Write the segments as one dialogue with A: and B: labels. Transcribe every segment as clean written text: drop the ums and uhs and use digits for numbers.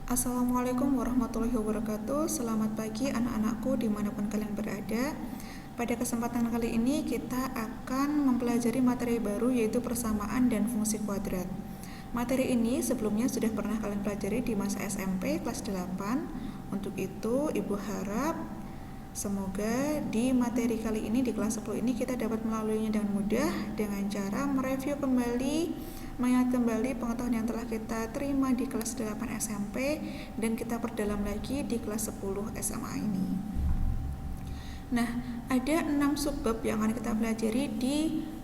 A: Assalamualaikum warahmatullahi wabarakatuh. Selamat pagi anak-anakku dimanapun kalian berada. Pada kesempatan kali ini kita akan mempelajari materi baru, yaitu persamaan dan fungsi kuadrat. Materi ini sebelumnya sudah pernah kalian pelajari di masa SMP kelas 8. Untuk itu Ibu harap semoga di materi kali ini, di kelas 10 ini, kita dapat melaluinya dengan mudah dengan cara mereview kembali, mengingat kembali pengetahuan yang telah kita terima di kelas 8 SMP dan kita perdalam lagi di kelas 10 SMA ini. Nah, ada 6 subbab yang akan kita pelajari di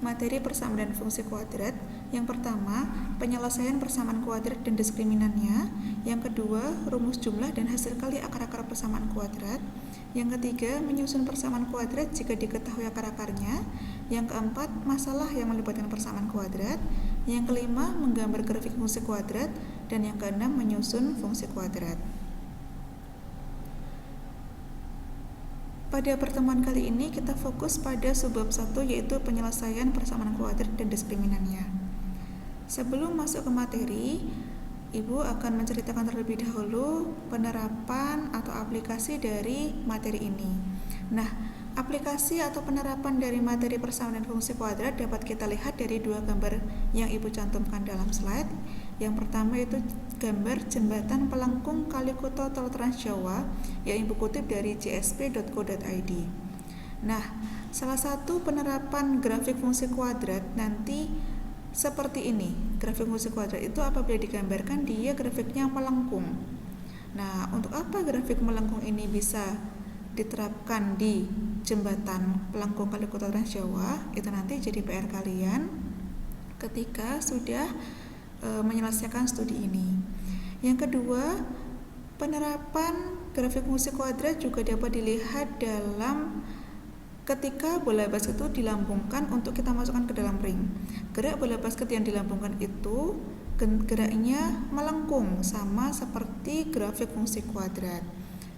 A: materi persamaan dan fungsi kuadrat. Yang pertama, penyelesaian persamaan kuadrat dan diskriminannya. Yang kedua, rumus jumlah dan hasil kali akar-akar persamaan kuadrat. Yang ketiga, menyusun persamaan kuadrat jika diketahui akar-akarnya. Yang keempat, masalah yang melibatkan persamaan kuadrat. Yang kelima, menggambar grafik fungsi kuadrat. Dan yang keenam, menyusun fungsi kuadrat. Pada pertemuan kali ini kita fokus pada subbab 1, yaitu penyelesaian persamaan kuadrat dan diskriminannya. Sebelum masuk ke materi, Ibu akan menceritakan terlebih dahulu penerapan atau aplikasi dari materi ini. Nah, aplikasi atau penerapan dari materi persamaan dan fungsi kuadrat dapat kita lihat dari dua gambar yang Ibu cantumkan dalam slide. Yang pertama itu gambar jembatan Pelengkung Kalikuto Tol Trans Jawa yang Ibu kutip dari jsp.co.id. Nah, salah satu penerapan grafik fungsi kuadrat nanti seperti ini. Grafik fungsi kuadrat itu apabila digambarkan dia grafiknya melengkung. Nah, untuk apa grafik melengkung ini bisa diterapkan di jembatan Pelengkung Kalikuto Trans Jawa? Itu nanti jadi PR kalian ketika sudah menyelesaikan studi ini. Yang kedua, penerapan grafik fungsi kuadrat juga dapat dilihat dalam ketika bola basket itu dilambungkan untuk kita masukkan ke dalam ring. Gerak bola basket yang dilambungkan itu geraknya melengkung, sama seperti grafik fungsi kuadrat.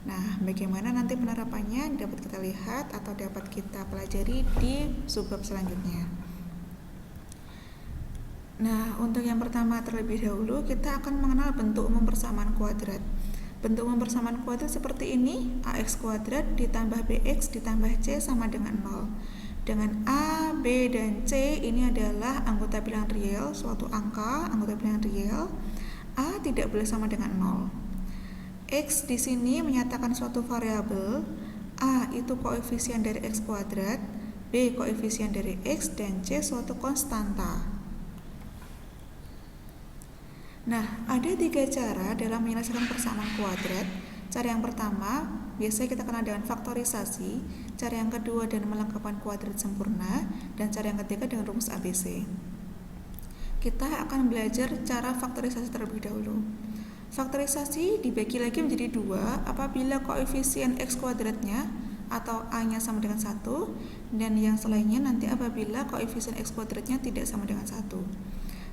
A: Nah, bagaimana nanti penerapannya dapat kita lihat atau dapat kita pelajari di subbab selanjutnya. Nah, untuk yang pertama terlebih dahulu kita akan mengenal bentuk umum persamaan kuadrat. Bentuk umum persamaan kuadrat seperti ini, ax kuadrat ditambah bx ditambah c sama dengan 0. Dengan a, b, dan c ini adalah anggota bilangan real, suatu angka anggota bilangan real. A tidak boleh sama dengan 0. X di sini menyatakan suatu variabel. A itu koefisien dari x kuadrat, b koefisien dari x, dan c suatu konstanta. Nah, ada 3 cara dalam menyelesaikan persamaan kuadrat. Cara yang pertama, biasanya kita kenal dengan faktorisasi. Cara yang kedua dengan melengkapkan kuadrat sempurna. Dan cara yang ketiga dengan rumus ABC. Kita akan belajar cara faktorisasi terlebih dahulu. Faktorisasi dibagi lagi menjadi 2 apabila koefisien x kuadratnya atau a-nya sama dengan 1, dan yang selainnya nanti apabila koefisien x kuadratnya tidak sama dengan 1.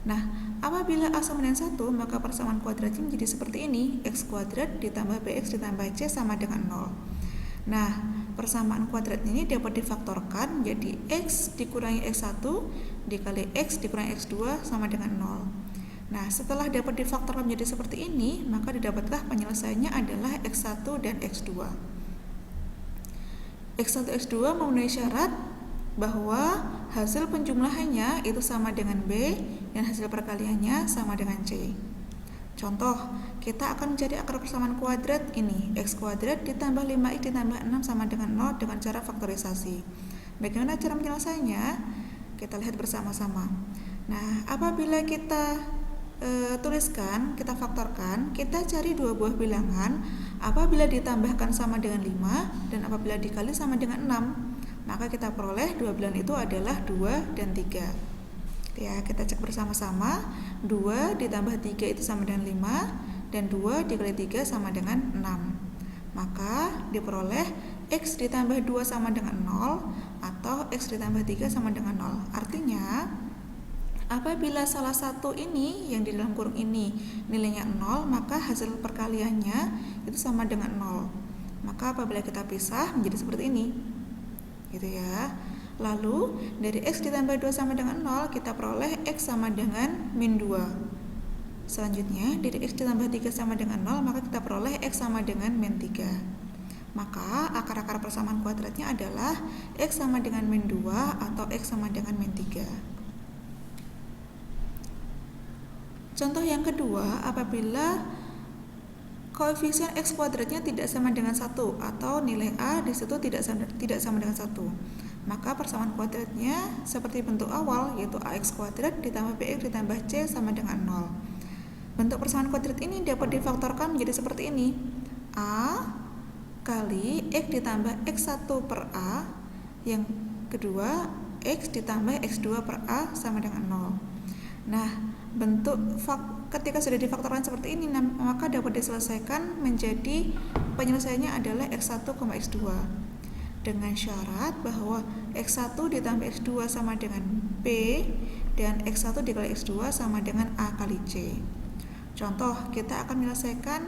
A: Nah, apabila a sama dengan 1, maka persamaan kuadratnya menjadi seperti ini, x kuadrat ditambah bx ditambah c sama dengan 0. Nah, persamaan kuadrat ini dapat difaktorkan jadi x dikurangi x1 dikali x dikurangi x2 sama dengan 0. Nah, setelah dapat difaktorkan menjadi seperti ini, maka didapatlah penyelesaiannya adalah x1 dan x2. x1 x2 memenuhi syarat bahwa hasil penjumlahannya itu sama dengan B dan hasil perkaliannya sama dengan C. Contoh, kita akan mencari akar persamaan kuadrat ini, x kuadrat ditambah 5x ditambah 6 sama dengan 0 dengan cara faktorisasi. Bagaimana cara menyelesaikannya? Kita lihat bersama-sama. Nah, apabila kita tuliskan, kita faktorkan, kita cari 2 buah bilangan. Apabila ditambahkan sama dengan 5 dan apabila dikali sama dengan 6, maka kita peroleh 2 bilangan itu adalah 2 dan 3. Ya, kita cek bersama-sama. 2 ditambah 3 itu sama dengan 5 dan 2 dikali 3 sama dengan 6. Maka diperoleh x ditambah 2 sama dengan 0 atau x ditambah 3 sama dengan 0. Artinya, apabila salah satu ini yang di dalam kurung ini nilainya 0, maka hasil perkaliannya itu sama dengan 0. Maka apabila kita pisah menjadi seperti ini. Gitu ya. Lalu dari x ditambah 2 sama dengan 0, kita peroleh x sama dengan min 2. Selanjutnya, dari X ditambah 3 sama dengan 0, maka kita peroleh X sama dengan min 3. Maka akar-akar persamaan kuadratnya adalah X sama dengan min 2 atau X sama dengan min 3. Contoh yang kedua, apabila koefisien X kuadratnya tidak sama dengan 1 atau nilai A di situ tidak sama dengan 1, maka persamaan kuadratnya seperti bentuk awal, yaitu AX kuadrat ditambah BX ditambah C sama dengan 0. Bentuk persamaan kuadrat ini dapat difaktorkan menjadi seperti ini: A kali X ditambah X1 per A, yang kedua X ditambah X2 per A sama dengan 0. Nah, ketika sudah difaktorkan seperti ini, maka dapat diselesaikan menjadi penyelesaiannya adalah X1, X2 dengan syarat bahwa X1 ditambah X2 sama dengan B dan X1 dikali X2 sama dengan A kali C. Contoh, kita akan menyelesaikan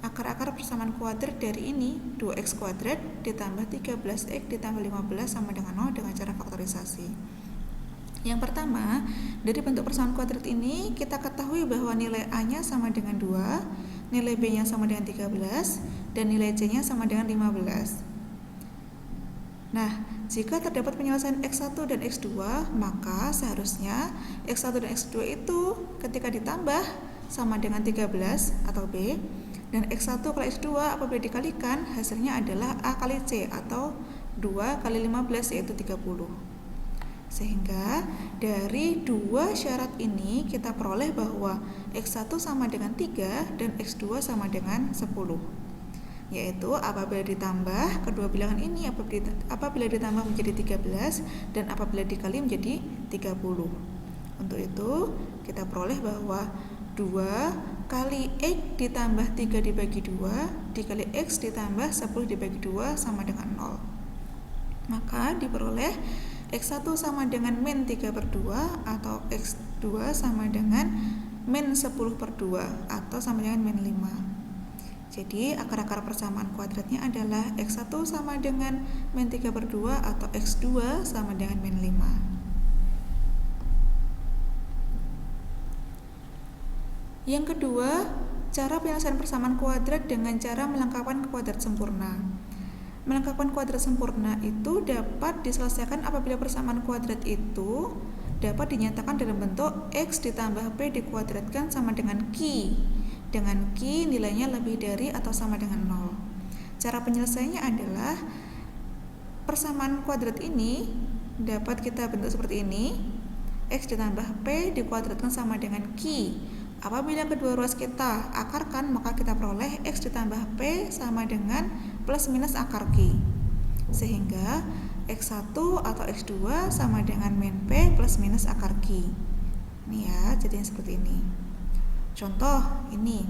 A: akar-akar persamaan kuadrat dari ini, 2x kuadrat ditambah 13x ditambah 15 sama dengan 0 dengan cara faktorisasi. Yang pertama, dari bentuk persamaan kuadrat ini kita ketahui bahwa nilai A-nya sama dengan 2, nilai B-nya sama dengan 13, dan nilai C-nya sama dengan 15. Nah, jika terdapat penyelesaian X1 dan X2, maka seharusnya X1 dan X2 itu ketika ditambah sama dengan 13 atau B, dan X1 kali X2 apabila dikalikan hasilnya adalah A kali C atau 2 kali 15 yaitu 30. Sehingga dari dua syarat ini kita peroleh bahwa X1 sama dengan 3 dan X2 sama dengan 10. Yaitu apabila ditambah kedua bilangan ini apabila ditambah menjadi 13 dan apabila dikali menjadi 30. Untuk itu kita peroleh bahwa 2 kali X ditambah 3 dibagi 2 dikali X ditambah 10 dibagi 2 sama dengan 0. Maka diperoleh X1 sama dengan min 3 per 2 atau X2 sama dengan min 10 per 2 atau sama dengan min 5. Jadi akar-akar persamaan kuadratnya adalah X1 sama dengan min 3 per 2 atau X2 sama dengan min 5. Yang kedua, cara penyelesaian persamaan kuadrat dengan cara melengkapkan kuadrat sempurna. Melengkapkan kuadrat sempurna itu dapat diselesaikan apabila persamaan kuadrat itu dapat dinyatakan dalam bentuk X ditambah P dikuadratkan sama dengan Q, dengan Q nilainya lebih dari atau sama dengan 0. Cara penyelesaiannya adalah persamaan kuadrat ini dapat kita bentuk seperti ini: X ditambah P dikuadratkan sama dengan Q. Apabila kedua ruas kita akarkan, maka kita peroleh X ditambah P sama dengan plus minus akar Q. Sehingga X1 atau X2 sama dengan min P plus minus akar Q. Ini ya, jadinya seperti ini. Contoh ini,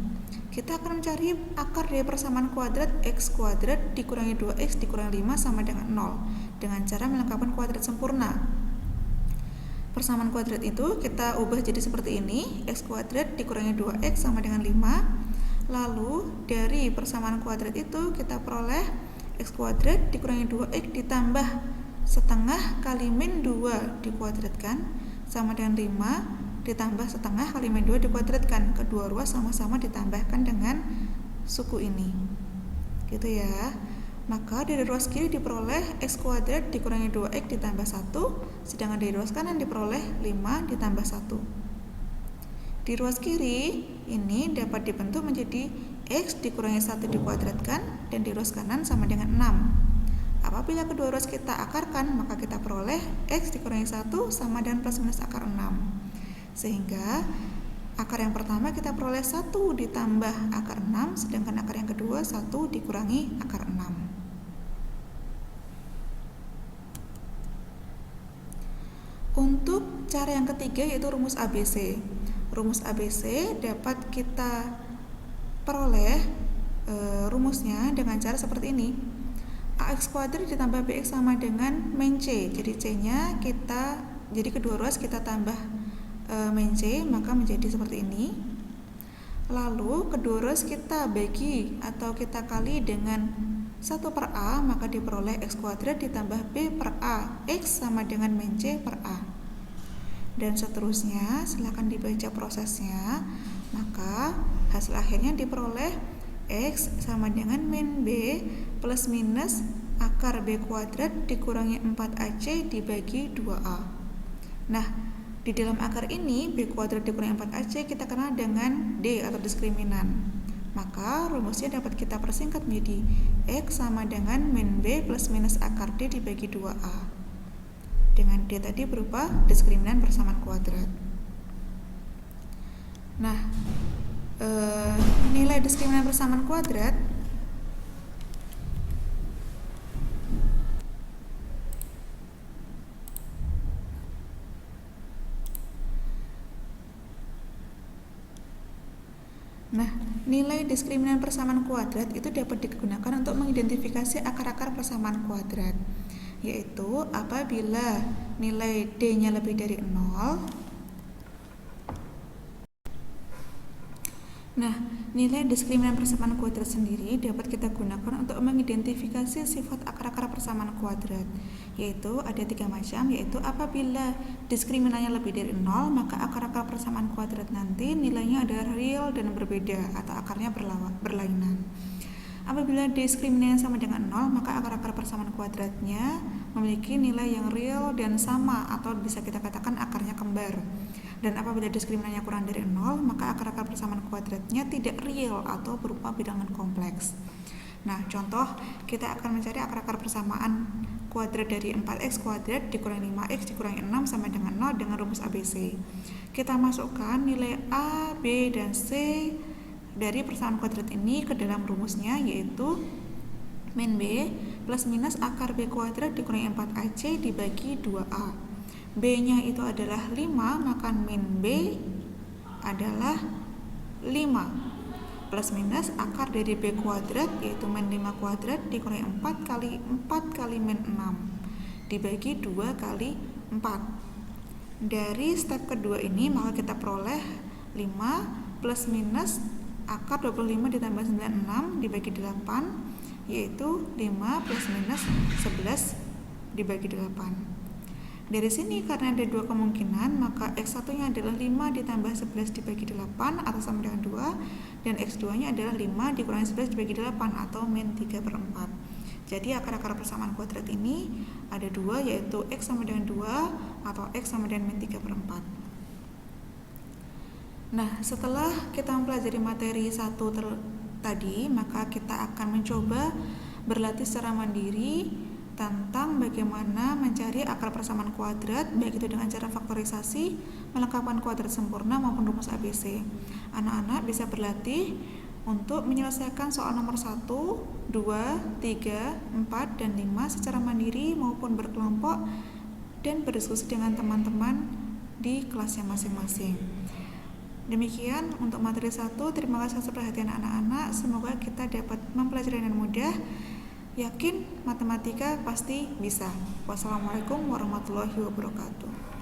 A: kita akan mencari akar dari persamaan kuadrat X kuadrat dikurangi 2X dikurangi 5 sama dengan 0 dengan cara melengkapkan kuadrat sempurna. Persamaan kuadrat itu kita ubah jadi seperti ini: X kuadrat dikurangi 2X sama dengan 5. Lalu dari persamaan kuadrat itu kita peroleh X kuadrat dikurangi 2X ditambah setengah kali min 2 dikuadratkan sama dengan 5 ditambah setengah kali min 2 dikuadratkan. Kedua ruas sama-sama ditambahkan dengan suku ini. Gitu ya. Maka dari ruas kiri diperoleh X kuadrat dikurangi 2X ditambah 1, sedangkan dari ruas kanan diperoleh 5 ditambah 1. Di ruas kiri ini dapat dibentuk menjadi X dikurangi 1 dikuadratkan, dan di ruas kanan sama dengan 6. Apabila kedua ruas kita akarkan, maka kita peroleh X dikurangi 1 sama dengan plus minus akar 6. Sehingga akar yang pertama kita peroleh 1 ditambah akar 6, sedangkan akar yang kedua 1 dikurangi akar 6. Untuk cara yang ketiga yaitu rumus ABC. Rumus ABC dapat kita peroleh rumusnya dengan cara seperti ini: AX kuadrat ditambah BX sama dengan min C. Jadi C-nya jadi kedua ruas kita tambah min C, maka menjadi seperti ini. Lalu kedua ruas kita bagi atau kita kali dengan 1 per A, maka diperoleh X kuadrat ditambah B per A, X sama dengan min C per A. Dan seterusnya, silakan dibaca prosesnya. Maka Maka hasil akhirnya diperoleh X sama dengan min B plus minus akar B kuadrat dikurangi 4AC dibagi 2A. Nah, di dalam akar ini B kuadrat dikurangi 4AC kita kenal dengan D atau diskriminan. Maka rumusnya dapat kita persingkat menjadi X sama dengan min B plus minus akar D dibagi 2A. Dengan D tadi berupa diskriminan persamaan kuadrat. Nah, nilai diskriminan persamaan kuadrat nilai diskriminan persamaan kuadrat itu dapat digunakan untuk mengidentifikasi akar-akar persamaan kuadrat, yaitu apabila nilai D-nya lebih dari 0. Nah, nilai diskriminan persamaan kuadrat sendiri dapat kita gunakan untuk mengidentifikasi sifat akar-akar persamaan kuadrat, yaitu ada 3 macam, yaitu apabila diskriminannya lebih dari 0, maka akar-akar persamaan kuadrat nanti nilainya adalah real dan berbeda atau akarnya berlainan. Apabila diskriminannya sama dengan 0, maka akar-akar persamaan kuadratnya memiliki nilai yang real dan sama atau bisa kita katakan akarnya kembar. Dan apabila diskriminannya kurang dari 0, maka akar-akar persamaan kuadratnya tidak real atau berupa bilangan kompleks. Nah, contoh kita akan mencari akar-akar persamaan kuadrat dari 4x kuadrat dikurangi 5x dikurangi 6 sama dengan 0 dengan rumus ABC. Kita masukkan nilai A, B, dan C dari persamaan kuadrat ini ke dalam rumusnya, yaitu min B plus minus akar B kuadrat dikurangi 4AC dibagi 2A. B-nya itu adalah 5, maka min B adalah 5 plus minus akar dari B kuadrat yaitu min 5 kuadrat dikurangi 4 kali min 6 dibagi 2 kali 4. Dari step kedua ini maka kita peroleh 5 plus minus akar 25 ditambah 96 dibagi 8, yaitu 5 plus minus 11 dibagi 8. Dari sini karena ada 2 kemungkinan, maka X1 nya adalah 5 ditambah 11 dibagi 8 atau sama dengan 2, dan X2 nya adalah 5 dikurangi 11 dibagi 8 atau min 3/4. Jadi akar-akar persamaan kuadrat ini ada 2, yaitu X sama dengan 2 atau X sama dengan min 3/4. Nah, setelah kita mempelajari materi 1 tadi, maka kita akan mencoba berlatih secara mandiri tentang bagaimana mencari akar persamaan kuadrat, baik itu dengan cara faktorisasi, melengkapkan kuadrat sempurna maupun rumus ABC. Anak-anak bisa berlatih untuk menyelesaikan soal nomor 1, 2, 3, 4, dan 5 secara mandiri maupun berkelompok dan berdiskusi dengan teman-teman di kelasnya masing-masing. Demikian untuk materi 1. Terima kasih atas perhatian anak-anak. Semoga kita dapat mempelajari dengan mudah. Yakin matematika pasti bisa. Wassalamualaikum warahmatullahi wabarakatuh.